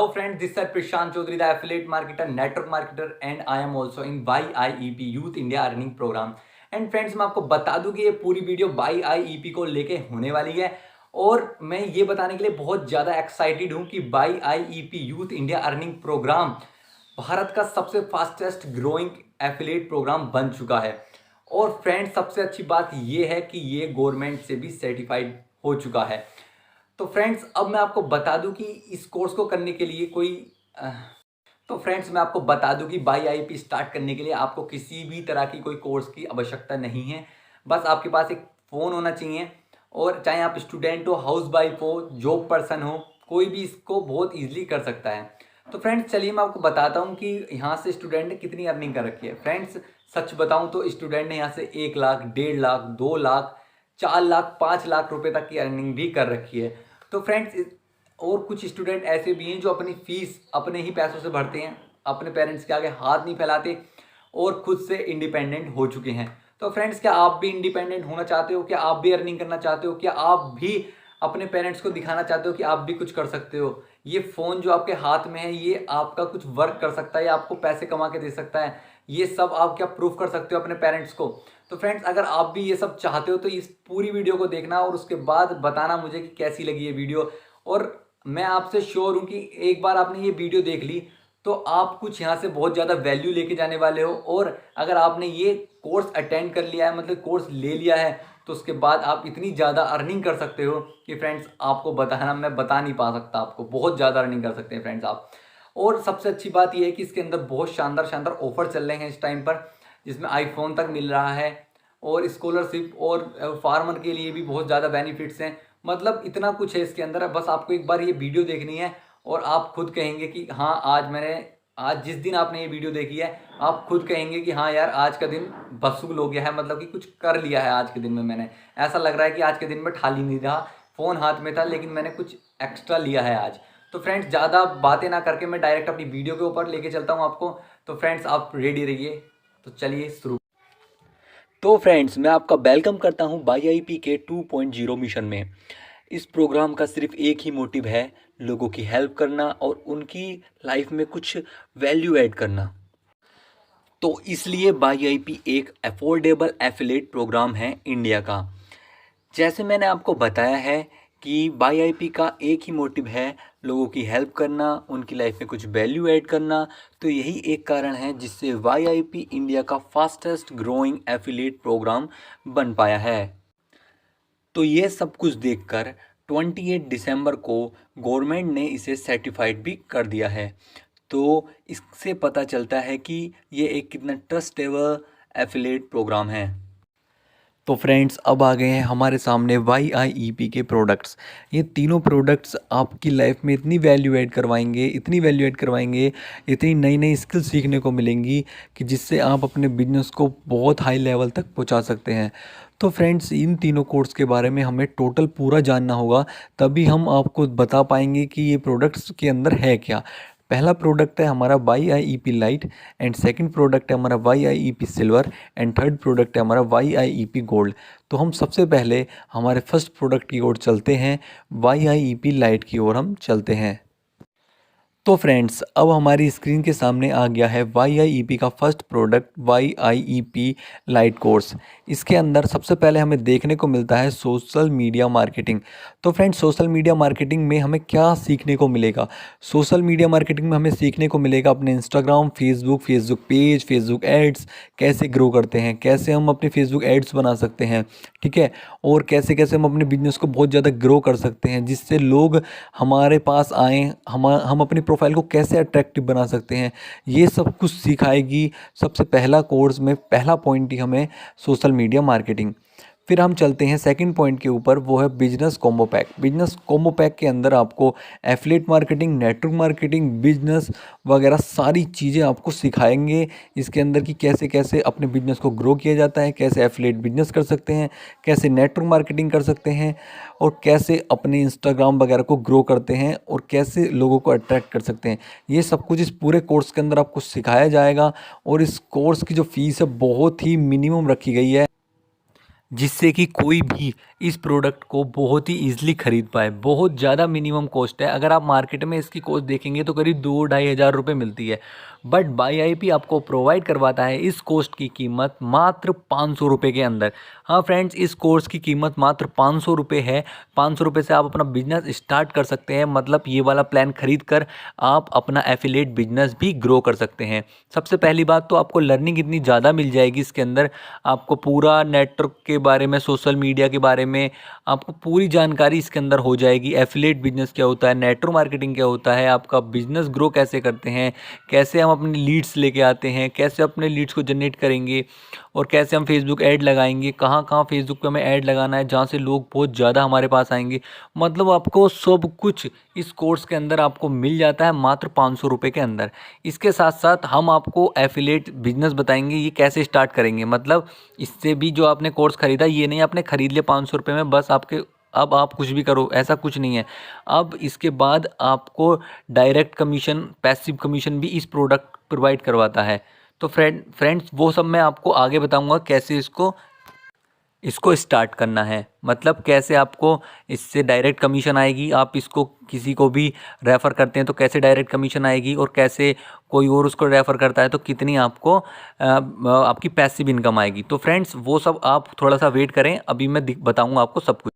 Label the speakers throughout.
Speaker 1: Hello friends, this is Prashant Chaudhary, the affiliate marketer, network marketer, and I am also in YIEP Youth India Earning Program. And friends मैं आपको बता दूं कि ये पूरी video YIEP को लेके होने वाली है और मैं ये बताने के लिए बहुत ज़्यादा एक्साइटेड हूं कि YIEP youth India earning program Bharat का सबसे फास्टेस्ट ग्रोइंग एफिलिएट प्रोग्राम बन चुका है। और फ्रेंड्स सबसे अच्छी बात ये है कि ये गवर्नमेंट से भी सर्टिफाइड हो चुका है। तो फ्रेंड्स अब मैं आपको बता दूं कि इस कोर्स को करने के लिए तो फ्रेंड्स मैं आपको बता दूं कि YIEP स्टार्ट करने के लिए आपको किसी भी तरह की कोई कोर्स की आवश्यकता नहीं है। बस आपके पास एक फ़ोन होना चाहिए और चाहे आप स्टूडेंट हो, हाउस वाइफ हो, जॉब पर्सन हो, कोई भी इसको बहुत ईजिली कर सकता है। तो फ्रेंड्स चलिए मैं आपको बताता हूँ कि यहाँ से स्टूडेंट ने कितनी अर्निंग कर रखी है। फ्रेंड्स सच बताऊँ तो स्टूडेंट ने यहाँ से 1 लाख, 1.5 लाख, 2 लाख, 4 लाख, 5 लाख रुपए तक की अर्निंग भी कर रखी है। तो फ्रेंड्स और कुछ स्टूडेंट ऐसे भी हैं जो अपनी फीस अपने ही पैसों से भरते हैं, अपने पेरेंट्स के आगे हाथ नहीं फैलाते और खुद से इंडिपेंडेंट हो चुके हैं। तो फ्रेंड्स क्या आप भी इंडिपेंडेंट होना चाहते हो? क्या आप भी अर्निंग करना चाहते हो? क्या आप भी अपने पेरेंट्स को दिखाना चाहते हो कि आप भी कुछ कर सकते हो? ये फ़ोन जो आपके हाथ में है ये आपका कुछ वर्क कर सकता है या आपको पैसे कमा के दे सकता है। ये सब आप क्या प्रूफ कर सकते हो अपने पेरेंट्स को? तो फ्रेंड्स अगर आप भी ये सब चाहते हो तो इस पूरी वीडियो को देखना और उसके बाद बताना मुझे कि कैसी लगी ये वीडियो। और मैं आपसे श्योर हूँ कि एक बार आपने ये वीडियो देख ली तो आप कुछ यहाँ से बहुत ज़्यादा वैल्यू लेके जाने वाले हो। और अगर आपने ये कोर्स अटेंड कर लिया है, मतलब कोर्स ले लिया है, तो उसके बाद आप इतनी ज़्यादा अर्निंग कर सकते हो कि फ्रेंड्स आपको बताना मैं बता नहीं पा सकता। आपको बहुत ज़्यादा अर्निंग कर सकते हैं फ्रेंड्स आप। और सबसे अच्छी बात यह है कि इसके अंदर बहुत शानदार शानदार ऑफर चल रहे हैं इस टाइम पर, जिसमें आईफोन तक मिल रहा है और स्कॉलरशिप और फार्मर के लिए भी बहुत ज़्यादा बेनिफिट्स हैं। मतलब इतना कुछ है इसके अंदर। बस आपको एक बार ये वीडियो देखनी है और आप खुद कहेंगे कि हाँ आज जिस दिन आपने ये वीडियो देखी है आप खुद कहेंगे कि हाँ यार आज का दिन वसूल हो गया है, मतलब कि कुछ कर लिया है आज के दिन में मैंने। ऐसा लग रहा है कि आज के दिन में खाली नहीं रहा, फ़ोन हाथ में था लेकिन मैंने कुछ एक्स्ट्रा लिया है आज। तो फ्रेंड्स ज़्यादा बातें ना करके मैं डायरेक्ट अपनी वीडियो के ऊपर लेके चलता हूँ आपको। तो फ्रेंड्स आप रेडी रहिए, तो चलिए शुरू। तो फ्रेंड्स मैं आपका वेलकम करता हूं YIEP के 2.0 मिशन में। इस प्रोग्राम का सिर्फ एक ही मोटिव है, लोगों की हेल्प करना और उनकी लाइफ में कुछ वैल्यू ऐड करना। तो इसलिए YIEP एक अफोर्डेबल एफिलिएट प्रोग्राम है इंडिया का। जैसे मैंने आपको बताया है कि YIEP का एक ही मोटिव है, लोगों की हेल्प करना, उनकी लाइफ में कुछ वैल्यू ऐड करना। तो यही एक कारण है जिससे YIEP इंडिया का फास्टेस्ट ग्रोइंग एफिलिएट प्रोग्राम बन पाया है। तो ये सब कुछ देखकर 28 दिसंबर को गवर्नमेंट ने इसे सर्टिफाइड भी कर दिया है। तो इससे पता चलता है कि ये एक कितना ट्रस्टेबल एफिलिएट प्रोग्राम है। तो फ्रेंड्स अब आ गए हैं हमारे सामने YIEP के प्रोडक्ट्स। ये तीनों प्रोडक्ट्स आपकी लाइफ में इतनी वैल्यू ऐड करवाएंगे, इतनी वैल्यू ऐड करवाएंगे, इतनी नई नई स्किल सीखने को मिलेंगी कि जिससे आप अपने बिजनेस को बहुत हाई लेवल तक पहुंचा सकते हैं। तो फ्रेंड्स इन तीनों कोर्स के बारे में हमें टोटल पूरा जानना होगा, तभी हम आपको बता पाएंगे कि ये प्रोडक्ट्स के अंदर है क्या। पहला प्रोडक्ट है हमारा YIEP light and second product है हमारा YIEP silver and third product है हमारा YIEP गोल्ड। तो हम सबसे पहले हमारे फर्स्ट प्रोडक्ट की ओर चलते हैं, YIEP लाइट की ओर हम चलते हैं। तो फ्रेंड्स अब हमारी स्क्रीन के सामने आ गया है YIEP का first product YIEP light course. इसके अंदर सबसे पहले हमें देखने को मिलता है सोशल मीडिया मार्केटिंग। तो फ्रेंड्स सोशल मीडिया मार्केटिंग में हमें क्या सीखने को मिलेगा? सोशल मीडिया मार्केटिंग में हमें सीखने को मिलेगा अपने Instagram, Facebook page, Facebook ads कैसे ग्रो करते हैं, कैसे हम अपने फेसबुक एड्स बना सकते हैं, ठीक है, और कैसे कैसे हम अपने बिजनेस को बहुत ज़्यादा ग्रो कर सकते हैं जिससे लोग हमारे पास आएँ, हम अपनी प्रोफाइल को कैसे अट्रैक्टिव बना सकते हैं, ये सब कुछ सिखाएगी। सबसे पहला कोर्स में पहला पॉइंट ही हमें सोशल मीडिया मार्केटिंग। फिर हम चलते हैं सेकंड पॉइंट के ऊपर, वो है business combo pack. Business combo pack के अंदर आपको affiliate marketing, network marketing, business वगैरह सारी चीज़ें आपको सिखाएंगे इसके अंदर कि कैसे कैसे अपने बिजनेस को ग्रो किया जाता है, कैसे एफिलिएट बिजनेस कर सकते हैं, कैसे नेटवर्क मार्केटिंग कर सकते हैं और कैसे अपने इंस्टाग्राम वगैरह को ग्रो करते हैं और कैसे लोगों को अट्रैक्ट कर सकते हैं। ये सब कुछ इस पूरे कोर्स के अंदर आपको सिखाया जाएगा। और इस कोर्स की जो फ़ीस है बहुत ही मिनिमम रखी गई है। जिससे कि कोई भी इस प्रोडक्ट को बहुत ही ईजिली खरीद पाए। बहुत ज़्यादा मिनिमम कॉस्ट है, अगर आप मार्केट में इसकी कॉस्ट देखेंगे तो करीब 2-2.5 हज़ार रुपये मिलती है, बट बाई आईपी आपको प्रोवाइड करवाता है इस कोर्स की कीमत मात्र 500 रुपये के अंदर। हाँ फ्रेंड्स, इस कोर्स की कीमत मात्र 500 रुपये है। 500 रुपये से आप अपना बिजनेस स्टार्ट कर सकते हैं, मतलब ये वाला प्लान खरीद कर आप अपना एफिलिएट बिजनेस भी ग्रो कर सकते हैं। सबसे पहली बात तो आपको लर्निंग इतनी ज़्यादा मिल जाएगी इसके अंदर, आपको पूरा नेटवर्क के बारे में, सोशल मीडिया के बारे में आपको पूरी जानकारी इसके अंदर हो जाएगी। एफिलिएट बिजनेस क्या होता है, नेटवर्क मार्केटिंग क्या होता है, आपका बिजनेस ग्रो कैसे करते हैं, कैसे हम अपने लीड्स लेके आते हैं, कैसे अपने लीड्स को जनरेट करेंगे, और कैसे हम फेसबुक ऐड लगाएंगे, कहाँ कहाँ फेसबुक पे हमें ऐड लगाना है जहाँ से लोग बहुत ज़्यादा हमारे पास आएंगे। मतलब आपको सब कुछ इस कोर्स के अंदर आपको मिल जाता है मात्र 500 रुपये के अंदर। इसके साथ साथ हम आपको एफिलिएट बिजनेस बताएंगे ये कैसे स्टार्ट करेंगे। मतलब इससे भी जो आपने कोर्स ख़रीदा, ये नहीं आपने ख़रीद लिया 500 रुपये में बस आपके अब आप कुछ भी करो, ऐसा कुछ नहीं है। अब इसके बाद आपको डायरेक्ट कमीशन, पैसिव कमीशन भी इस प्रोडक्ट प्रोवाइड करवाता है। तो फ्रेंड्स वो सब मैं आपको आगे बताऊंगा कैसे इसको इसको स्टार्ट करना है, मतलब कैसे आपको इससे डायरेक्ट कमीशन आएगी। आप इसको किसी को भी रेफ़र करते हैं तो कैसे डायरेक्ट कमीशन आएगी, और कैसे कोई और उसको रेफ़र करता है तो कितनी आपको आपकी पैसिव इनकम आएगी। तो फ्रेंड्स वो सब आप थोड़ा सा वेट करें, अभी मैं बताऊंगा आपको सब कुछ।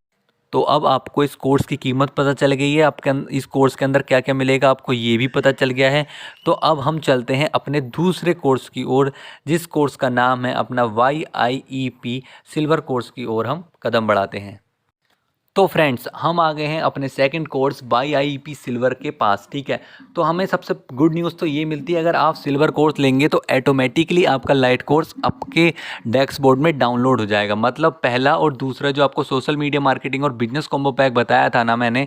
Speaker 1: तो अब आपको इस कोर्स की कीमत पता चल गई है, आपके इस कोर्स के अंदर क्या क्या मिलेगा आपको ये भी पता चल गया है। तो अब हम चलते हैं अपने दूसरे कोर्स की ओर, जिस कोर्स का नाम है अपना YIEP सिल्वर कोर्स की ओर हम कदम बढ़ाते हैं। तो फ्रेंड्स हम आ गए हैं अपने सेकंड कोर्स YIEP सिल्वर के पास, ठीक है। तो हमें सबसे गुड न्यूज़ तो ये मिलती है, अगर आप सिल्वर कोर्स लेंगे तो ऑटोमेटिकली आपका लाइट कोर्स आपके डैशबोर्ड में डाउनलोड हो जाएगा। मतलब पहला और दूसरा जो आपको सोशल मीडिया मार्केटिंग और बिजनेस कॉम्बो पैक बताया था ना मैंने,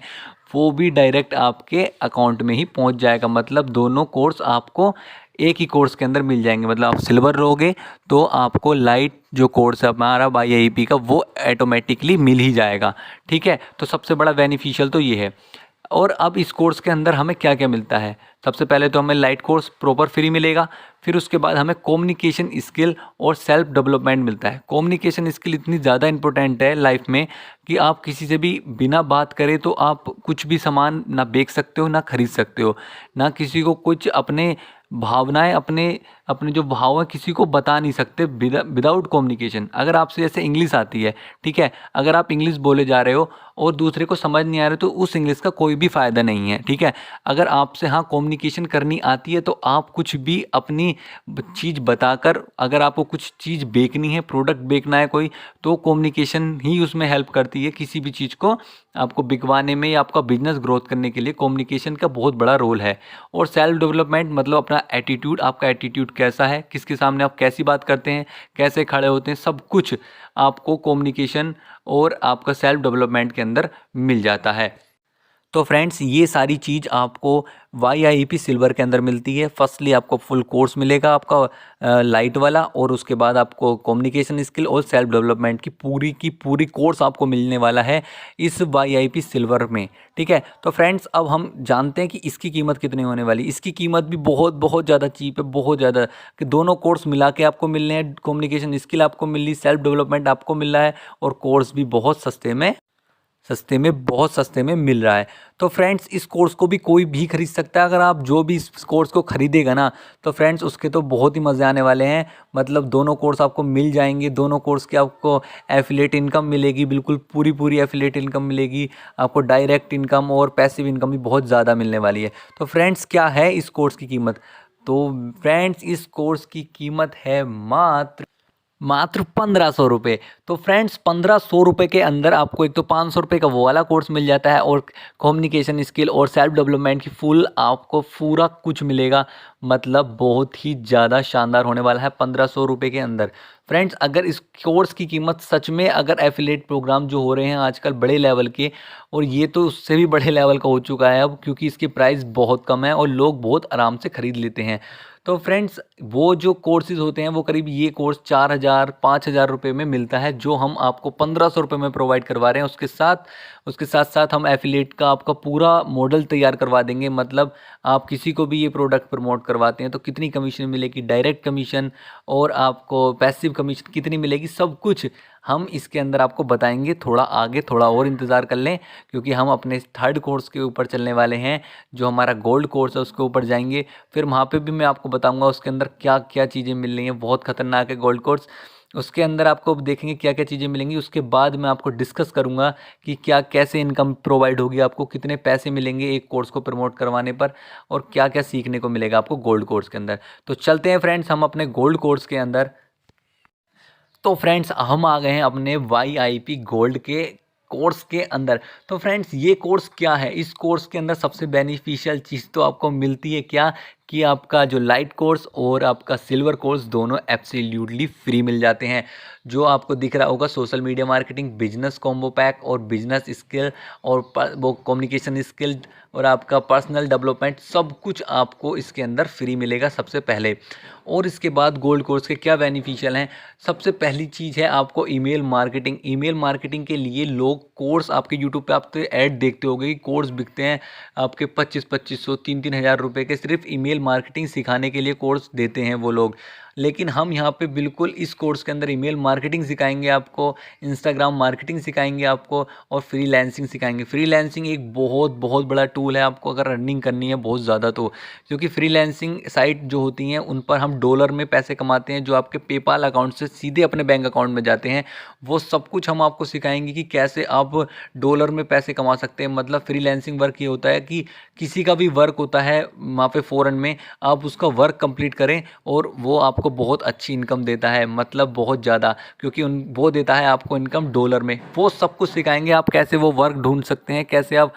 Speaker 1: वो भी डायरेक्ट आपके अकाउंट में ही पहुंच जाएगा। मतलब दोनों कोर्स आपको एक ही कोर्स के अंदर मिल जाएंगे। मतलब आप सिल्वर लोगे तो आपको लाइट जो कोर्स है हमारा YIEP का वो ऑटोमेटिकली मिल ही जाएगा, ठीक है। तो सबसे बड़ा बेनिफिशियल तो ये है। और अब इस कोर्स के अंदर हमें क्या क्या मिलता है, सबसे पहले तो हमें लाइट कोर्स प्रॉपर फ्री मिलेगा, फिर उसके बाद हमें कम्युनिकेशन स्किल और सेल्फ डेवलपमेंट मिलता है। कम्युनिकेशन स्किल इतनी ज़्यादा इंपॉर्टेंट है लाइफ में कि आप किसी से भी बिना बात करे तो आप कुछ भी सामान ना बेच सकते हो, ना खरीद सकते हो, ना किसी को कुछ अपने भावनाएं, अपने अपने जो भाव हैं किसी को बता नहीं सकते विदाउट कम्युनिकेशन। अगर आपसे जैसे इंग्लिश आती है, ठीक है, अगर आप इंग्लिश बोले जा रहे हो और दूसरे को समझ नहीं आ रहे तो उस इंग्लिश का कोई भी फ़ायदा नहीं है, ठीक है। अगर आपसे हाँ कम्युनिकेशन करनी आती है तो आप कुछ भी अपनी चीज़ बताकर, अगर आपको कुछ चीज़ बेचनी है, प्रोडक्ट बेचना है कोई, तो कम्युनिकेशन ही उसमें हेल्प करती है। किसी भी चीज़ को आपको बिकवाने में या आपका बिजनेस ग्रोथ करने के लिए कम्युनिकेशन का बहुत बड़ा रोल है। और सेल्फ डेवलपमेंट मतलब अपना एटीट्यूड, आपका एटीट्यूड कैसा है, किसके सामने आप कैसी बात करते हैं, कैसे खड़े होते हैं, सब कुछ आपको कम्युनिकेशन और आपका सेल्फ डेवलपमेंट के अंदर मिल जाता है। तो फ्रेंड्स ये सारी चीज़ आपको YIEP सिल्वर के अंदर मिलती है। फर्स्टली आपको फुल कोर्स मिलेगा आपका लाइट वाला, और उसके बाद आपको कम्युनिकेशन स्किल और सेल्फ डेवलपमेंट की पूरी कोर्स आपको मिलने वाला है इस YIEP सिल्वर में, ठीक है। तो फ्रेंड्स अब हम जानते हैं कि इसकी कीमत कितनी होने वाली। इसकी कीमत भी बहुत बहुत ज़्यादा चीप है, बहुत ज़्यादा, कि दोनों कोर्स मिला के आपको मिलने हैं। कम्युनिकेशन स्किल आपको मिल रही, सेल्फ डेवलपमेंट आपको मिल रहा है, और कोर्स भी बहुत बहुत सस्ते में मिल रहा है। तो फ्रेंड्स इस कोर्स को भी कोई भी खरीद सकता है। अगर आप जो भी इस कोर्स को खरीदेगा ना, तो फ्रेंड्स उसके तो बहुत ही मज़े आने वाले हैं। मतलब दोनों कोर्स आपको मिल जाएंगे, दोनों कोर्स की आपको एफिलिएट इनकम मिलेगी, बिल्कुल पूरी एफिलिएट इनकम मिलेगी आपको। डायरेक्ट इनकम और पैसिव इनकम भी बहुत ज़्यादा मिलने वाली है। तो फ्रेंड्स क्या है इस कोर्स की कीमत? तो फ्रेंड्स इस कोर्स की कीमत है मात्र 1500 रुपये। तो फ्रेंड्स 1500 रुपये के अंदर आपको एक तो 500 रुपये का वो वाला कोर्स मिल जाता है, और कम्युनिकेशन स्किल और सेल्फ डेवलपमेंट की फुल आपको पूरा कुछ मिलेगा। मतलब बहुत ही ज़्यादा शानदार होने वाला है 1500 रुपये के अंदर। फ्रेंड्स अगर इस कोर्स की कीमत सच में, अगर एफिलिएट प्रोग्राम जो हो रहे हैं आजकल बड़े लेवल के, और ये तो उससे भी बड़े लेवल का हो चुका है अब, क्योंकि इसकी प्राइस बहुत कम है और लोग बहुत आराम से ख़रीद लेते हैं। तो फ्रेंड्स वो जो कोर्सेज़ होते हैं वो करीब ये कोर्स 4000-5000 रुपये में मिलता है, जो हम आपको 1500 रुपये में प्रोवाइड करवा रहे हैं। उसके साथ साथ हम एफिलिएट का आपका पूरा मॉडल तैयार करवा देंगे। मतलब आप किसी को भी ये प्रोडक्ट प्रमोट करवाते हैं तो कितनी कमीशन मिलेगी, डायरेक्ट कमीशन और आपको पैसिव कमीशन कितनी मिलेगी, सब कुछ हम इसके अंदर आपको बताएंगे। थोड़ा आगे थोड़ा और इंतज़ार कर लें, क्योंकि हम अपने थर्ड कोर्स के ऊपर चलने वाले हैं, जो हमारा गोल्ड कोर्स है उसके ऊपर जाएंगे। फिर वहाँ पे भी मैं आपको बताऊंगा उसके अंदर क्या क्या चीज़ें मिल रही हैं, बहुत खतरनाक है गोल्ड कोर्स। उसके अंदर आपको देखेंगे क्या क्या चीज़ें मिलेंगी। उसके बाद मैं आपको डिस्कस करूंगा कि क्या कैसे इनकम प्रोवाइड होगी, आपको कितने पैसे मिलेंगे एक कोर्स को प्रमोट करवाने पर, और क्या क्या सीखने को मिलेगा आपको गोल्ड कोर्स के अंदर। तो चलते हैं फ्रेंड्स हम अपने गोल्ड कोर्स के अंदर। तो फ्रेंड्स हम आ गए हैं अपने YIP गोल्ड के कोर्स के अंदर। तो फ्रेंड्स ये कोर्स क्या है, इस कोर्स के अंदर सबसे बेनिफिशियल चीज़ तो आपको मिलती है क्या, कि आपका जो लाइट कोर्स और आपका सिल्वर कोर्स दोनों एब्सोल्युटली फ्री मिल जाते हैं। जो आपको दिख रहा होगा social media marketing, business combo pack और बिजनेस स्किल और वो कम्युनिकेशन स्किल और आपका पर्सनल डेवलपमेंट, सब कुछ आपको इसके अंदर फ्री मिलेगा सबसे पहले। और इसके बाद गोल्ड कोर्स के क्या बेनिफिशियल हैं, सबसे पहली चीज़ है आपको ईमेल मार्केटिंग। ईमेल मार्केटिंग के लिए लोग कोर्स आपके यूट्यूब पे आप तो ऐड देखते होंगे कि कोर्स बिकते हैं आपके 2500 3-3 हज़ार रुपये के, सिर्फ ईमेल मार्केटिंग सिखाने के लिए कोर्स देते हैं वो लोग। लेकिन हम यहाँ पे बिल्कुल इस कोर्स के अंदर ईमेल मार्केटिंग सिखाएंगे आपको, इंस्टाग्राम मार्केटिंग सिखाएंगे आपको, और फ्रीलांसिंग सिखाएंगे। फ्रीलांसिंग एक बहुत बहुत बड़ा टूल है आपको अगर रनिंग करनी है बहुत ज़्यादा तो, क्योंकि फ्रीलांसिंग साइट जो होती हैं उन पर हम डॉलर में पैसे कमाते हैं, जो आपके पेपाल अकाउंट से सीधे अपने बैंक अकाउंट में जाते हैं। वो सब कुछ हम आपको सिखाएंगे कि कैसे आप डॉलर में पैसे कमा सकते हैं। मतलब फ्रीलांसिंग वर्क ये होता है कि किसी का भी वर्क होता है वहाँ पे फ़ॉरेन में, आप उसका वर्क कंप्लीट करें और वो आपको बहुत अच्छी इनकम देता है, मतलब बहुत ज़्यादा, क्योंकि वो देता है आपको इनकम डॉलर में। वो सब कुछ सिखाएंगे आप कैसे वो वर्क ढूंढ सकते हैं, कैसे आप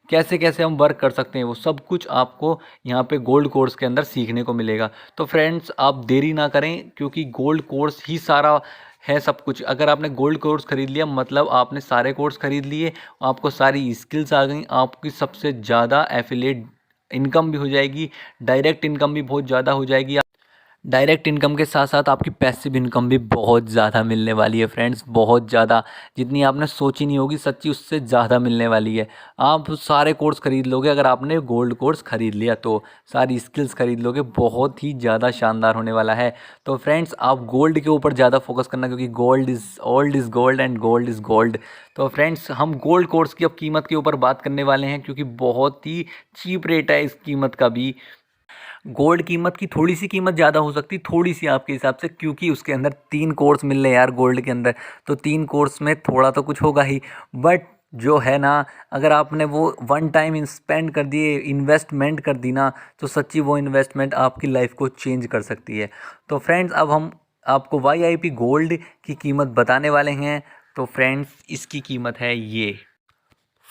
Speaker 1: कैसे कैसे हम वर्क कर सकते हैं, वो सब कुछ आपको यहाँ पे गोल्ड कोर्स के अंदर सीखने को मिलेगा। तो फ्रेंड्स आप देरी ना करें, क्योंकि गोल्ड कोर्स ही सारा है सब कुछ। अगर आपने गोल्ड कोर्स खरीद लिया मतलब आपने सारे कोर्स खरीद लिए, आपको सारी स्किल्स आ गई, आपकी सबसे ज़्यादा एफिलिएट इनकम भी हो जाएगी, डायरेक्ट इनकम भी बहुत ज़्यादा हो जाएगी। डायरेक्ट इनकम के साथ साथ आपकी पैसिव इनकम भी बहुत ज़्यादा मिलने वाली है फ्रेंड्स, बहुत ज़्यादा, जितनी आपने सोची नहीं होगी सच्ची उससे ज़्यादा मिलने वाली है। आप सारे कोर्स खरीद लोगे अगर आपने गोल्ड कोर्स खरीद लिया तो, सारी स्किल्स खरीद लोगे, बहुत ही ज़्यादा शानदार होने वाला है। तो फ्रेंड्स आप गोल्ड के ऊपर ज़्यादा फोकस करना, क्योंकि gold is gold and gold is gold. तो फ्रेंड्स हम गोल्ड कोर्स की अब कीमत के ऊपर बात करने वाले हैं, क्योंकि बहुत ही चीप रेट है इस कीमत का भी। गोल्ड कीमत की थोड़ी सी कीमत ज़्यादा हो सकती, थोड़ी सी आपके हिसाब से, क्योंकि उसके अंदर 3 कोर्स मिल रहे हैं यार गोल्ड के अंदर, तो 3 कोर्स में थोड़ा तो कुछ होगा ही। बट जो है ना, अगर आपने वो वन टाइम स्पेंड कर दिए, इन्वेस्टमेंट कर दी ना, तो सच्ची वो इन्वेस्टमेंट आपकी लाइफ को चेंज कर सकती है। तो फ्रेंड्स अब हम आपको YIP गोल्ड की कीमत बताने वाले हैं। तो फ्रेंड्स इसकी कीमत है ये।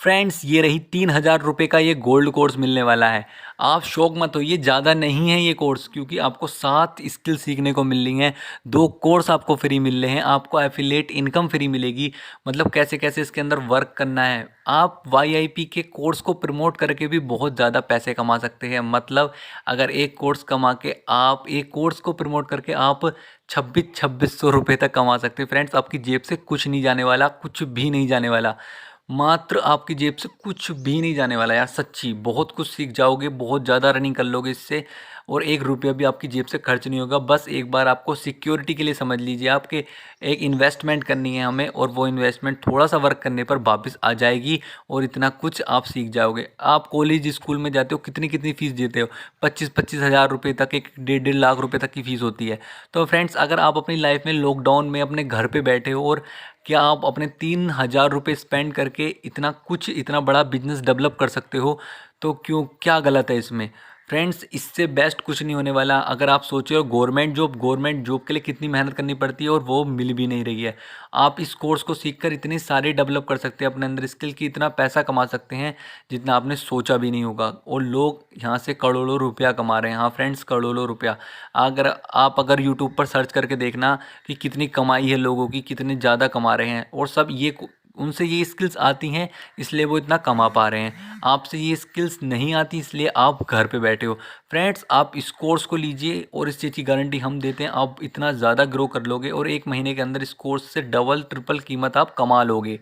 Speaker 1: फ्रेंड्स ये रही 3,000 रुपये का ये गोल्ड कोर्स मिलने वाला है। आप शौक मत होइए, ज़्यादा नहीं है ये कोर्स, क्योंकि आपको 7 स्किल सीखने को मिल रही हैं, 2 कोर्स आपको फ्री मिल रहे हैं, आपको एफिलिएट इनकम फ्री मिलेगी। मतलब कैसे कैसे इसके अंदर वर्क करना है। आप YIP के कोर्स को प्रमोट करके भी बहुत ज़्यादा पैसे कमा सकते हैं। मतलब अगर एक कोर्स कमा के आप एक कोर्स को प्रमोट करके आप 2600 रुपये तक कमा सकते हैं। फ्रेंड्स आपकी जेब से कुछ नहीं जाने वाला, कुछ भी नहीं जाने वाला, मात्र आपकी जेब से कुछ भी नहीं जाने वाला यार, सच्ची बहुत कुछ सीख जाओगे, बहुत ज़्यादा रनिंग कर लोगे इससे, और 1 रुपया भी आपकी जेब से खर्च नहीं होगा। बस एक बार आपको सिक्योरिटी के लिए समझ लीजिए, आपके एक इन्वेस्टमेंट करनी है हमें, और वो इन्वेस्टमेंट थोड़ा सा वर्क करने पर वापस आ जाएगी, और इतना कुछ आप सीख जाओगे। आप कॉलेज स्कूल में जाते हो, कितनी कितनी फ़ीस देते हो, 25-25 हज़ार रुपये तक, 1-1.5 लाख रुपये तक की फ़ीस होती है। तो फ्रेंड्स अगर आप अपनी लाइफ में लॉकडाउन में अपने घर पर बैठे हो, और क्या आप अपने 3,000 रुपये स्पेंड करके इतना बड़ा बिजनेस डेवलप कर सकते हो, तो क्या गलत है इसमें। फ्रेंड्स इससे बेस्ट कुछ नहीं होने वाला। अगर आप सोचे हो गवर्नमेंट जॉब के लिए कितनी मेहनत करनी पड़ती है और वो मिल भी नहीं रही है, आप इस कोर्स को सीखकर इतने सारे डेवलप कर सकते हैं अपने अंदर स्किल की, इतना पैसा कमा सकते हैं जितना आपने सोचा भी नहीं होगा। और लोग यहाँ से करोड़ों रुपया कमा रहे हैं। हाँ फ्रेंड्स करोड़ों रुपया। अगर यूट्यूब पर सर्च करके देखना कि कितनी कमाई है लोगों की, कितने ज़्यादा कमा रहे हैं, और सब उनसे ये स्किल्स आती हैं इसलिए वो इतना कमा पा रहे हैं। आपसे ये स्किल्स नहीं आती इसलिए आप घर पे बैठे हो। फ्रेंड्स आप इस कोर्स को लीजिए, और इस चीज़ की गारंटी हम देते हैं, आप इतना ज़्यादा ग्रो कर लोगे और 1 महीने के अंदर इस कोर्स से डबल ट्रिपल कीमत आप कमा लोगे।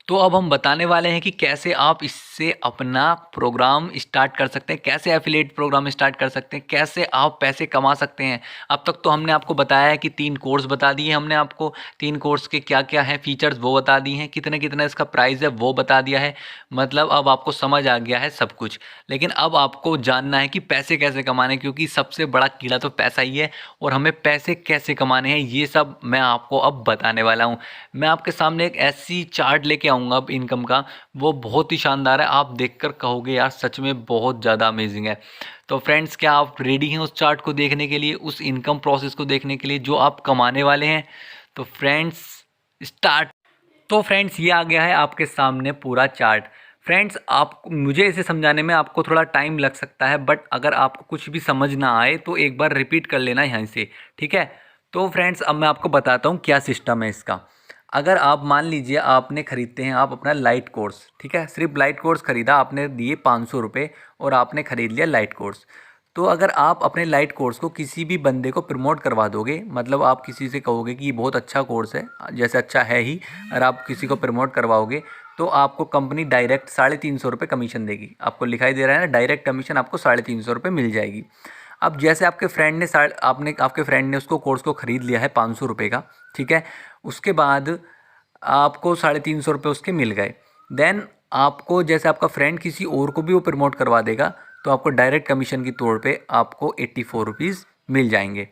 Speaker 1: तो अब हम बताने वाले हैं कि कैसे आप इससे अपना प्रोग्राम स्टार्ट कर सकते हैं, कैसे एफिलिएट प्रोग्राम स्टार्ट कर सकते हैं, कैसे आप पैसे कमा सकते हैं। अब तक तो हमने आपको बताया है कि 3 कोर्स बता दिए हमने आपको, 3 कोर्स के क्या क्या है फीचर्स वो बता दिए हैं, कितने कितना इसका प्राइस है वो बता दिया है। मतलब अब आपको समझ आ गया है सब कुछ। लेकिन अब आपको जानना है कि पैसे कैसे कमाने हैं, क्योंकि सबसे बड़ा कीड़ा तो पैसा ही है और हमें पैसे कैसे कमाने हैं ये सब मैं आपको अब बताने वाला हूँ। मैं आपके सामने एक ऐसी चार्ट लेके आऊँगा अब इनकम का, वो बहुत ही शानदार है। आप देखकर कहोगे यार सच में बहुत ज़्यादा अमेजिंग है। तो फ्रेंड्स, क्या आप रेडी हैं उस चार्ट को देखने के लिए, उस इनकम प्रोसेस को देखने के लिए जो आप कमाने वाले हैं? तो फ्रेंड्स स्टार्ट। तो फ्रेंड्स ये आ गया है आपके सामने पूरा चार्ट। फ्रेंड्स, आप मुझे इसे समझाने में आपको थोड़ा टाइम लग सकता है, बट अगर आपको कुछ भी समझ ना आए तो एक बार रिपीट कर लेना यहाँ से, ठीक है। तो फ्रेंड्स अब मैं आपको बताता हूँ क्या सिस्टम है इसका। अगर आप मान लीजिए आपने खरीदते हैं आप अपना लाइट कोर्स, ठीक है, सिर्फ लाइट कोर्स खरीदा आपने, दिए 500 रुपये और आपने खरीद लिया लाइट कोर्स। तो अगर आप अपने लाइट कोर्स को किसी भी बंदे को प्रमोट करवा दोगे, मतलब आप किसी से कहोगे कि ये बहुत अच्छा कोर्स है, जैसे अच्छा है ही, और आप किसी को प्रमोट करवाओगे तो आपको कंपनी डायरेक्ट 350 रुपये कमीशन देगी। आपको लिखाई दे रहा है ना, डायरेक्ट कमीशन आपको 350 रुपये मिल जाएगी। अब जैसे आपके फ्रेंड ने आपके फ्रेंड ने उसको कोर्स को ख़रीद लिया है 500 रुपये का, ठीक है। उसके बाद आपको 350 रुपये उसके मिल गए। देन आपको, जैसे आपका फ्रेंड किसी और को भी वो प्रमोट करवा देगा, तो आपको डायरेक्ट कमीशन की तौर पे आपको 84 रुपीज़ मिल जाएंगे।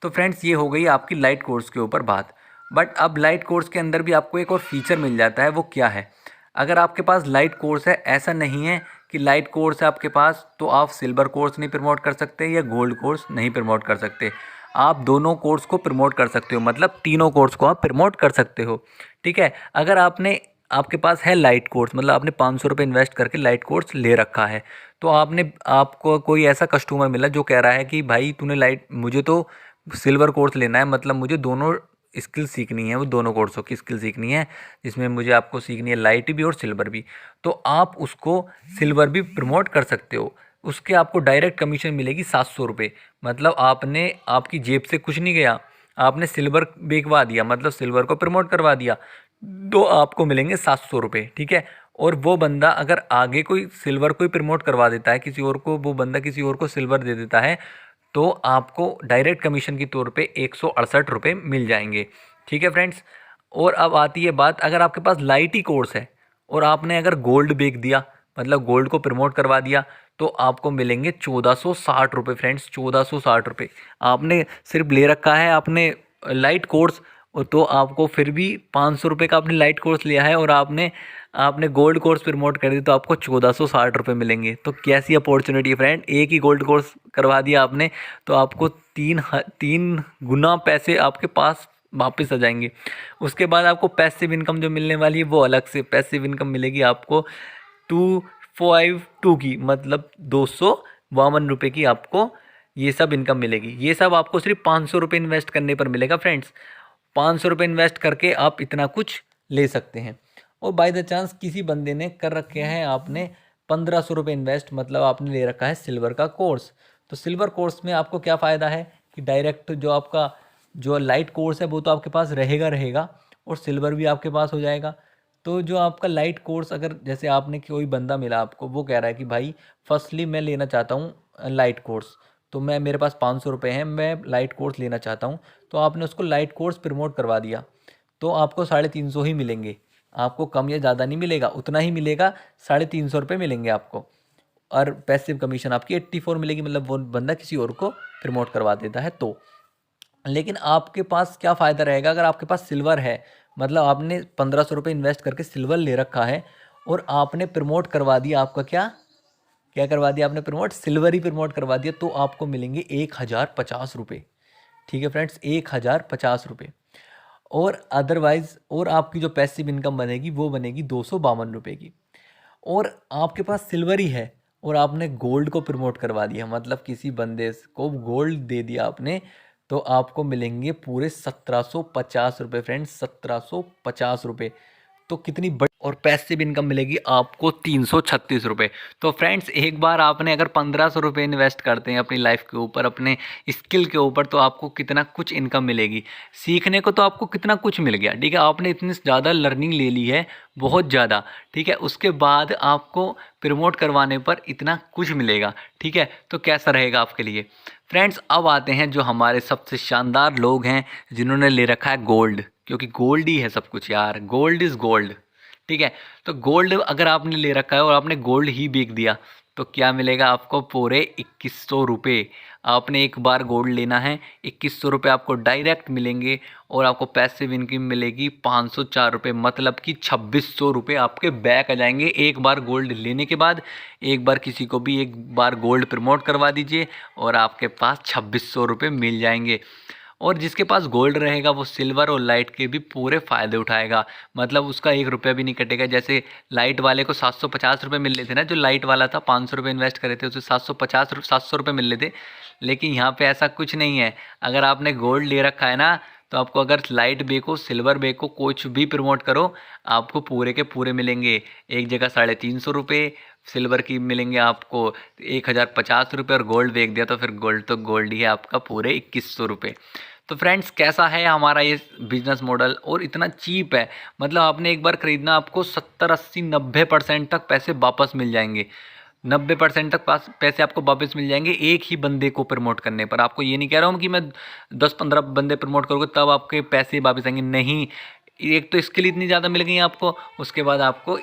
Speaker 1: तो फ्रेंड्स ये हो गई आपकी लाइट कोर्स के ऊपर बात। बट अब लाइट कोर्स के अंदर भी आपको एक और फीचर मिल जाता है, वो क्या है? अगर आपके पास लाइट कोर्स है, ऐसा नहीं है कि लाइट कोर्स है आपके पास तो आप सिल्वर कोर्स नहीं प्रमोट कर सकते या गोल्ड कोर्स नहीं प्रमोट कर सकते। आप दोनों कोर्स को प्रमोट कर सकते हो, मतलब तीनों कोर्स को आप प्रमोट कर सकते हो, ठीक है। अगर आपके पास है लाइट कोर्स, मतलब आपने 500 रुपये इन्वेस्ट करके लाइट कोर्स ले रखा है, तो आपको कोई ऐसा कस्टमर मिला जो कह रहा है कि भाई तूने मुझे तो सिल्वर कोर्स लेना है, मतलब मुझे दोनों स्किल सीखनी है, वो दोनों कोर्सों की स्किल सीखनी है, जिसमें मुझे आपको सीखनी है लाइट भी और सिल्वर भी। तो आप उसको सिल्वर भी प्रमोट कर सकते हो। उसके आपको डायरेक्ट कमीशन मिलेगी 700 रुपये। मतलब आपकी जेब से कुछ नहीं गया, आपने सिल्वर बेचवा दिया, मतलब सिल्वर को प्रमोट करवा दिया, तो आपको मिलेंगे 700 रुपये, ठीक है। और वो बंदा अगर आगे कोई सिल्वर को ही प्रमोट करवा देता है किसी और को, वो बंदा किसी और को सिल्वर दे देता है, तो आपको डायरेक्ट कमीशन के तौर पे 168 रुपये मिल जाएंगे, ठीक है फ्रेंड्स। और अब आती है बात, अगर आपके पास लाइट ही कोर्स है और आपने अगर गोल्ड बेच दिया, मतलब गोल्ड को प्रमोट करवा दिया, तो आपको मिलेंगे 1460 रुपये फ्रेंड्स, 1460 रुपये। आपने सिर्फ ले रखा है आपने लाइट कोर्स, तो आपको फिर भी 500 रुपये का आपने लाइट कोर्स लिया है और आपने आपने गोल्ड कोर्स प्रमोट कर दी, तो आपको 1460 रुपये मिलेंगे। तो कैसी अपॉर्चुनिटी है फ्रेंड, एक ही गोल्ड कोर्स करवा दिया आपने तो आपको तीन गुना पैसे आपके पास वापस आ जाएंगे। उसके बाद आपको पैसिव इनकम जो मिलने वाली है वो अलग से पैसिव इनकम मिलेगी आपको 252 की, मतलब 252 रुपये की आपको ये सब इनकम मिलेगी। ये सब आपको सिर्फ 500 रुपये इन्वेस्ट करने पर मिलेगा फ्रेंड्स। 500 रुपये इन्वेस्ट करके आप इतना कुछ ले सकते हैं। और बाय द चांस किसी बंदे ने कर रखे हैं, आपने 1500 रुपये इन्वेस्ट, मतलब आपने ले रखा है सिल्वर का कोर्स, तो सिल्वर कोर्स में आपको क्या फ़ायदा है कि डायरेक्ट जो आपका जो लाइट कोर्स है वो तो आपके पास रहेगा और सिल्वर भी आपके पास हो जाएगा। तो जो आपका लाइट कोर्स, अगर जैसे आपने कोई बंदा मिला आपको, वो कह रहा है कि भाई फर्स्टली मैं लेना चाहता हूँ लाइट कोर्स, तो मेरे पास 500 रुपये हैं, मैं लाइट कोर्स लेना चाहता हूँ, तो आपने उसको लाइट कोर्स प्रमोट करवा दिया, तो आपको 350 ही मिलेंगे। आपको कम या ज़्यादा नहीं मिलेगा, उतना ही मिलेगा, 350 रुपये मिलेंगे आपको। और पैसिव कमीशन आपकी 84 मिलेगी, मतलब वो बंदा किसी और को प्रमोट करवा देता है तो। लेकिन आपके पास क्या फ़ायदा रहेगा अगर आपके पास सिल्वर है, मतलब आपने 1500 रुपये इन्वेस्ट करके सिल्वर ले रखा है और आपने प्रमोट करवा दिया, आपका क्या क्या करवा दिया आपने प्रमोट, सिल्वर ही प्रमोट करवा दिया, तो आपको मिलेंगे 1050 रुपये, ठीक है फ्रेंड्स, 1050 रुपये। और अदरवाइज़ और आपकी जो पैसिव इनकम बनेगी वो बनेगी 252 रुपये की। और आपके पास सिल्वर ही है और आपने गोल्ड को प्रमोट करवा दिया, मतलब किसी बंदे को गोल्ड दे दिया आपने, तो आपको मिलेंगे पूरे 1750 रुपये फ्रेंड्स, 1750 रुपये। तो कितनी बड़ी और पैसिव इनकम मिलेगी आपको 336 रुपये। तो फ्रेंड्स एक बार आपने अगर 1500 रुपये इन्वेस्ट करते हैं अपनी लाइफ के ऊपर, अपने स्किल के ऊपर, तो आपको कितना कुछ इनकम मिलेगी। सीखने को तो आपको कितना कुछ मिल गया, ठीक है, आपने इतनी ज़्यादा लर्निंग ले ली है, बहुत ज़्यादा, ठीक है, उसके बाद आपको प्रमोट करवाने पर इतना कुछ मिलेगा, ठीक है, तो कैसा रहेगा आपके लिए। फ्रेंड्स अब आते हैं जो हमारे सबसे शानदार लोग हैं जिन्होंने ले रखा है गोल्ड, क्योंकि गोल्ड ही है सब कुछ यार, गोल्ड इज़ गोल्ड, ठीक है। तो गोल्ड अगर आपने ले रखा है और आपने गोल्ड ही बेच दिया तो क्या मिलेगा आपको, पूरे 2100 रुपये। आपने एक बार गोल्ड लेना है, 2100 रुपये आपको डायरेक्ट मिलेंगे और आपको पैसिव इनकम मिलेगी 504 रुपये, मतलब कि 2600 रुपये आपके बैक आ जाएंगे एक बार गोल्ड लेने के बाद। एक बार किसी को भी एक बार गोल्ड प्रमोट करवा दीजिए और आपके पास 2600 रुपये मिल जाएंगे। और जिसके पास गोल्ड रहेगा वो सिल्वर और लाइट के भी पूरे फ़ायदे उठाएगा, मतलब उसका 1 रुपया भी नहीं कटेगा। जैसे लाइट वाले को 750 रुपये मिल रहे थे ना, जो लाइट वाला था 500 रुपये इन्वेस्ट करे थे उसे 700 रुपये मिल रहे थे, लेकिन यहाँ पे ऐसा कुछ नहीं है। अगर आपने गोल्ड ले रखा है ना, तो आपको अगर लाइट बेको सिल्वर बेको कुछ भी प्रमोट करो, आपको पूरे के पूरे मिलेंगे। एक जगह 350 रुपये सिल्वर की मिलेंगे आपको 1050 रुपये, और गोल्ड बेच दिया तो फिर गोल्ड तो गोल्ड ही है आपका, पूरे 2100 रुपये। तो फ्रेंड्स कैसा है हमारा ये बिजनेस मॉडल, और इतना चीप है, मतलब आपने एक बार ख़रीदना आपको 70 80 90% तक पैसे वापस मिल जाएंगे। 90% तक पैसे आपको वापस मिल जाएंगे एक ही बंदे को प्रमोट करने पर। आपको ये नहीं कह रहा हूँ कि मैं 10 15 बंदे प्रमोट करूँगा तब आपके पैसे वापस आएंगे, नहीं। एक तो इसके लिए इतनी ज़्यादा मिल गई आपको, उसके बाद आपको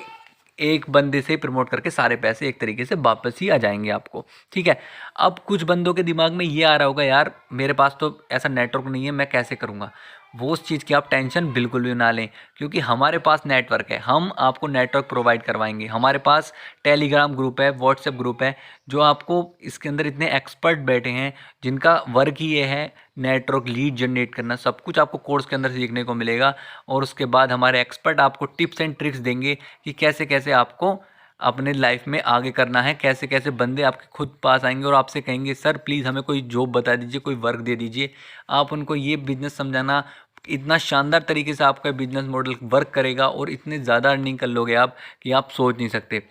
Speaker 1: एक बंदे से प्रमोट करके सारे पैसे एक तरीके से वापस ही आ जाएंगे आपको, ठीक है। अब कुछ बंदों के दिमाग में ये आ रहा होगा, यार मेरे पास तो ऐसा नेटवर्क नहीं है, मैं कैसे करूँगा। वो उस चीज़ की आप टेंशन बिल्कुल भी ना लें, क्योंकि हमारे पास नेटवर्क है, हम आपको नेटवर्क प्रोवाइड करवाएंगे। हमारे पास टेलीग्राम ग्रुप है, व्हाट्सएप ग्रुप है, जो आपको इसके अंदर इतने एक्सपर्ट बैठे हैं जिनका वर्क ही ये है नेटवर्क लीड जनरेट करना। सब कुछ आपको कोर्स के अंदर सीखने को मिलेगा, और उसके बाद हमारे एक्सपर्ट आपको टिप्स एंड ट्रिक्स देंगे कि कैसे कैसे आपको अपने लाइफ में आगे करना है, कैसे कैसे बंदे आपके खुद पास आएंगे और आपसे कहेंगे सर प्लीज़ हमें कोई जॉब बता दीजिए, कोई वर्क दे दीजिए। आप उनको ये बिज़नेस समझाना, इतना शानदार तरीके से आपका बिज़नेस मॉडल वर्क करेगा और इतने ज़्यादा अर्निंग कर लोगे आप कि आप सोच नहीं सकते।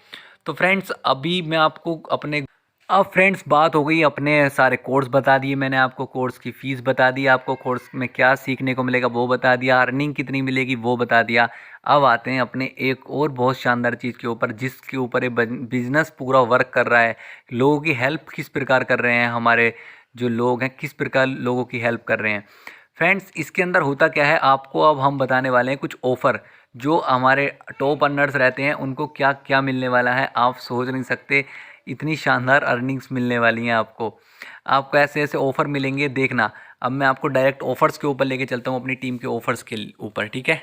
Speaker 1: तो फ्रेंड्स अभी मैं आपको अपने, अब फ्रेंड्स बात हो गई, अपने सारे कोर्स बता दिए मैंने आपको, कोर्स की फ़ीस बता दी, आपको कोर्स में क्या सीखने को मिलेगा वो बता दिया, अर्निंग कितनी मिलेगी वो बता दिया। अब आते हैं अपने एक और बहुत शानदार चीज़ के ऊपर, जिसके ऊपर ये बिज़नेस पूरा वर्क कर रहा है। लोगों की हेल्प किस प्रकार कर रहे हैं, हमारे जो लोग हैं किस प्रकार लोगों की हेल्प कर रहे हैं। फ्रेंड्स इसके अंदर होता क्या है, आपको अब हम बताने वाले हैं कुछ ऑफ़र, जो हमारे टॉप अर्नर्स रहते हैं उनको क्या क्या मिलने वाला है, आप सोच नहीं सकते। इतनी शानदार अर्निंग्स मिलने वाली हैं आपको, आपको ऐसे ऐसे ऑफ़र मिलेंगे, देखना। अब मैं आपको डायरेक्ट ऑफ़र्स के ऊपर लेके चलता हूँ, अपनी टीम के ऑफ़र्स के ऊपर, ठीक है।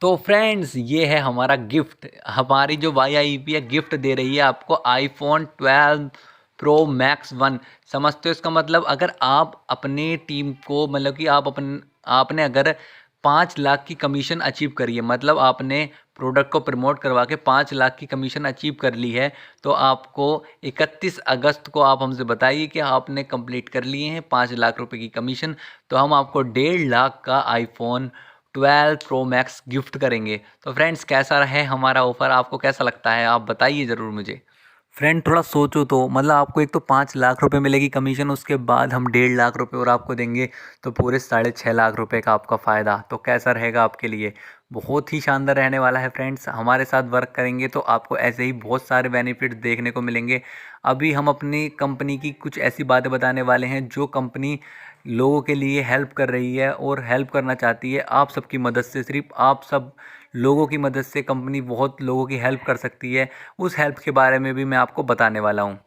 Speaker 1: तो फ्रेंड्स ये है हमारा गिफ्ट, हमारी जो YIEP है गिफ्ट दे रही है आपको iPhone 12 Pro Max 1। समझते हो इसका मतलब, अगर आप अपने टीम को, मतलब कि आपने अगर 5 लाख की कमीशन अचीव करी है, मतलब आपने प्रोडक्ट को प्रमोट करवा के 5 लाख की कमीशन अचीव कर ली है, तो आपको 31 अगस्त को आप हमसे बताइए कि आपने कंप्लीट कर लिए हैं 5 लाख रुपए की कमीशन, तो हम आपको 1.5 लाख का iPhone 12 Pro Max गिफ्ट करेंगे। तो फ्रेंड्स कैसा है हमारा ऑफ़र, आपको कैसा लगता है, आप बताइए ज़रूर मुझे। फ्रेंड थोड़ा सोचो तो, मतलब आपको एक तो 5 लाख रुपए मिलेगी कमीशन, उसके बाद हम 1.5 लाख रुपए और आपको देंगे, तो पूरे 6.5 लाख रुपए का आपका फ़ायदा। तो कैसा रहेगा आपके लिए, बहुत ही शानदार रहने वाला है फ्रेंड्स। हमारे साथ वर्क करेंगे तो आपको ऐसे ही बहुत सारे बेनिफिट देखने को मिलेंगे। अभी हम अपनी कंपनी की कुछ ऐसी बातें बताने वाले हैं जो कंपनी लोगों के लिए हेल्प कर रही है और हेल्प करना चाहती है आप सबकी मदद से। सिर्फ आप सब लोगों की मदद से कंपनी बहुत लोगों की हेल्प कर सकती है, उस हेल्प के बारे में भी मैं आपको बताने वाला हूँ।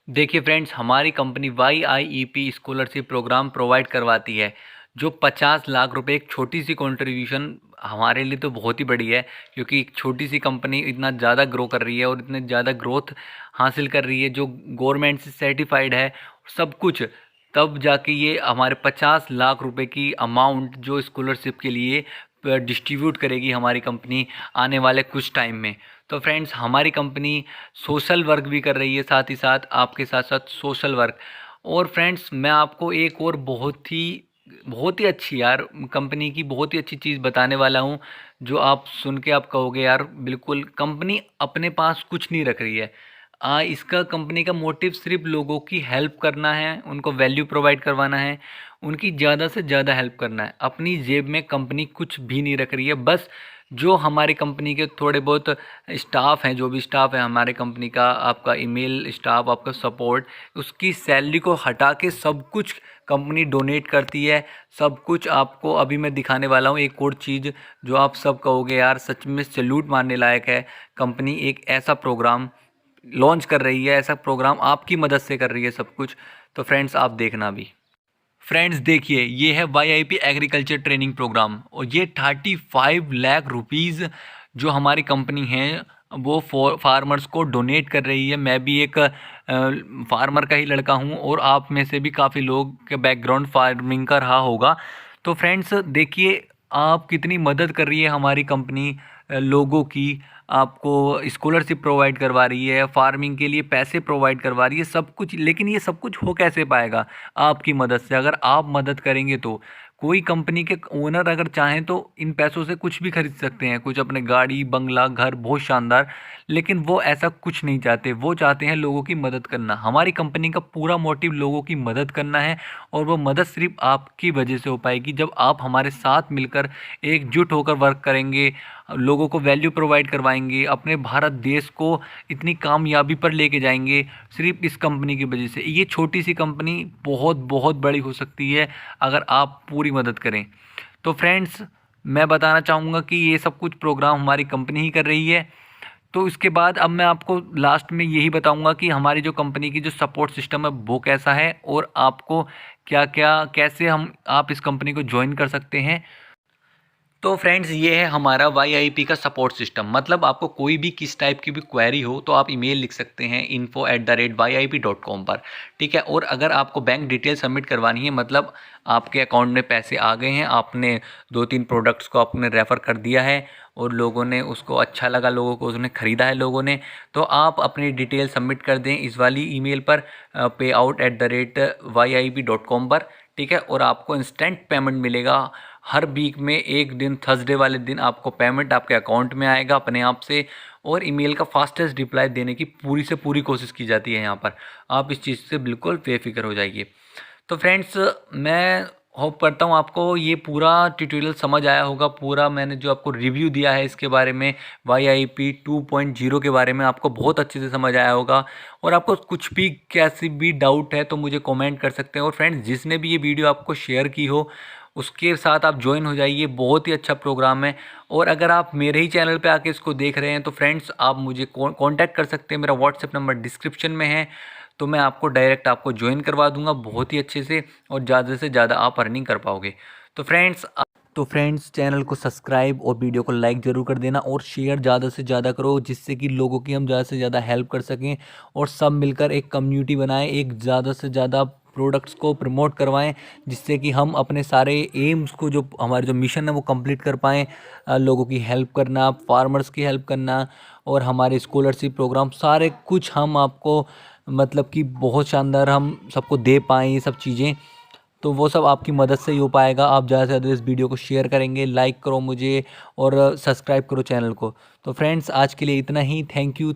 Speaker 1: देखिए फ्रेंड्स हमारी company YIEP scholarship program provide करवाती है, जो 50 लाख रुपए, एक छोटी सी कंट्रीब्यूशन हमारे लिए तो बहुत ही बड़ी है, क्योंकि एक छोटी सी कंपनी इतना ज़्यादा ग्रो कर रही है और इतने ज़्यादा ग्रोथ हासिल कर रही है, जो गवर्नमेंट से सर्टिफाइड है सब कुछ, तब जाके ये हमारे 50 लाख रुपए की अमाउंट जो स्कॉलरशिप के लिए डिस्ट्रीब्यूट करेगी हमारी कंपनी आने वाले कुछ टाइम में। तो फ्रेंड्स हमारी कंपनी सोशल वर्क भी कर रही है, साथ ही साथ आपके साथ साथ सोशल वर्क। और फ्रेंड्स मैं आपको एक और बहुत ही अच्छी यार कंपनी की बहुत ही अच्छी चीज़ बताने वाला हूँ, जो आप सुन के आप कहोगे यार बिल्कुल कंपनी अपने पास कुछ नहीं रख रही है। इसका कंपनी का मोटिव सिर्फ लोगों की हेल्प करना है, उनको वैल्यू प्रोवाइड करवाना है, उनकी ज़्यादा से ज़्यादा हेल्प करना है। अपनी जेब में कंपनी कुछ भी नहीं रख रही है। बस जो हमारी कंपनी के थोड़े बहुत स्टाफ हैं, जो भी स्टाफ है हमारे कंपनी का, आपका ईमेल स्टाफ, आपका सपोर्ट, उसकी सैलरी को हटा के सब कुछ कंपनी डोनेट करती है। सब कुछ आपको अभी मैं दिखाने वाला हूँ एक और चीज़ जो आप सब कहोगे यार सच में सैल्यूट मारने लायक है। कंपनी एक ऐसा प्रोग्राम लॉन्च कर रही है, ऐसा प्रोग्राम आपकी मदद से कर रही है सब कुछ। तो फ्रेंड्स आप देखना भी। फ्रेंड्स देखिए, ये है YIP एग्रीकल्चर ट्रेनिंग प्रोग्राम और ये 35 लाख रुपीज़ जो हमारी कंपनी है वो फार्मर्स को डोनेट कर रही है। मैं भी एक फार्मर का ही लड़का हूँ और आप में से भी काफ़ी लोग के बैकग्राउंड फार्मिंग का रहा होगा। तो फ्रेंड्स देखिए, आप कितनी मदद कर रही है हमारी कंपनी लोगों की। आपको स्कॉलरशिप प्रोवाइड करवा रही है, फार्मिंग के लिए पैसे प्रोवाइड करवा रही है, सब कुछ। लेकिन ये सब कुछ हो कैसे पाएगा? आपकी मदद से। अगर आप मदद करेंगे तो कोई कंपनी के ओनर अगर चाहें तो इन पैसों से कुछ भी खरीद सकते हैं, कुछ अपने गाड़ी, बंगला, घर, बहुत शानदार। लेकिन वो ऐसा कुछ नहीं चाहते, वो चाहते हैं लोगों की मदद करना। हमारी कंपनी का पूरा मोटिव लोगों की मदद करना है और वो मदद सिर्फ आपकी वजह से हो पाएगी जब आप हमारे साथ मिलकर एकजुट होकर वर्क करेंगे, लोगों को वैल्यू प्रोवाइड करवाएंगे, अपने भारत देश को इतनी कामयाबी पर लेके जाएंगे सिर्फ इस कंपनी की वजह से। ये छोटी सी कंपनी बहुत बहुत बड़ी हो सकती है अगर आप पूरी मदद करें। तो फ्रेंड्स मैं बताना चाहूँगा कि ये सब कुछ प्रोग्राम हमारी कंपनी ही कर रही है। तो इसके बाद अब मैं आपको लास्ट में यही बताऊंगा कि हमारी जो कंपनी की जो सपोर्ट सिस्टम है वो कैसा है और आपको क्या क्या कैसे हम आप इस कंपनी को ज्वाइन कर सकते हैं। तो फ्रेंड्स ये है हमारा YIP का सपोर्ट सिस्टम। मतलब आपको कोई भी किस टाइप की भी क्वेरी हो तो आप ईमेल लिख सकते हैं info@yip.com पर, ठीक है। और अगर आपको बैंक डिटेल सबमिट करवानी है, मतलब आपके अकाउंट में पैसे आ गए हैं, आपने 2-3 प्रोडक्ट्स को आपने रेफ़र कर दिया है और लोगों ने उसको अच्छा लगा, लोगों को उसने ख़रीदा है लोगों ने, तो आप अपनी डिटेल सबमिट कर दें इस वाली ईमेल पर payout@yip.com पर, ठीक है। और आपको इंस्टेंट पेमेंट मिलेगा। हर वीक में एक दिन थर्सडे वाले दिन आपको पेमेंट आपके अकाउंट में आएगा अपने आप से। और ईमेल का फास्टेस्ट रिप्लाई देने की पूरी से पूरी कोशिश की जाती है यहाँ पर। आप इस चीज़ से बिल्कुल बेफिक्र हो जाइए। तो फ्रेंड्स मैं होप करता हूँ आपको ये पूरा ट्यूटोरियल समझ आया होगा। पूरा मैंने जो आपको रिव्यू दिया है इसके बारे में, YIP 2.0 के बारे में, आपको बहुत अच्छे से समझ आया होगा। और आपको कुछ भी कैसी भी डाउट है तो मुझे कमेंट कर सकते हैं। और फ्रेंड्स जिसने भी ये वीडियो आपको शेयर की हो उसके साथ आप ज्वाइन हो जाइए, बहुत ही अच्छा प्रोग्राम है। और अगर आप मेरे ही चैनल पे आके इसको देख रहे हैं तो फ्रेंड्स आप मुझे कांटेक्ट कर सकते हैं। मेरा व्हाट्सएप नंबर डिस्क्रिप्शन में है, तो मैं आपको डायरेक्ट आपको ज्वाइन करवा दूंगा बहुत ही अच्छे से और ज़्यादा से ज़्यादा आप अर्निंग कर पाओगे। तो फ्रेंड्स चैनल को सब्सक्राइब और वीडियो को लाइक ज़रूर कर देना और शेयर ज़्यादा से ज़्यादा करो, जिससे कि लोगों की हम ज़्यादा से ज़्यादा हेल्प कर सकें और सब मिलकर एक कम्युनिटी बनाएं, एक ज़्यादा से ज़्यादा प्रोडक्ट्स को प्रमोट करवाएं, जिससे कि हम अपने सारे एम्स को, जो हमारे जो मिशन है वो कंप्लीट कर पाएँ। लोगों की हेल्प करना, फार्मर्स की हेल्प करना और हमारे स्कॉलरशिप प्रोग्राम सारे कुछ हम आपको मतलब कि बहुत शानदार हम सबको दे पाएँ ये सब चीज़ें। तो वो सब आपकी मदद से ही हो पाएगा। आप ज़्यादा से ज़्यादा इस वीडियो को शेयर करेंगे, लाइक करो मुझे और सब्सक्राइब करो चैनल को। तो फ्रेंड्स आज के लिए इतना ही। Thank you.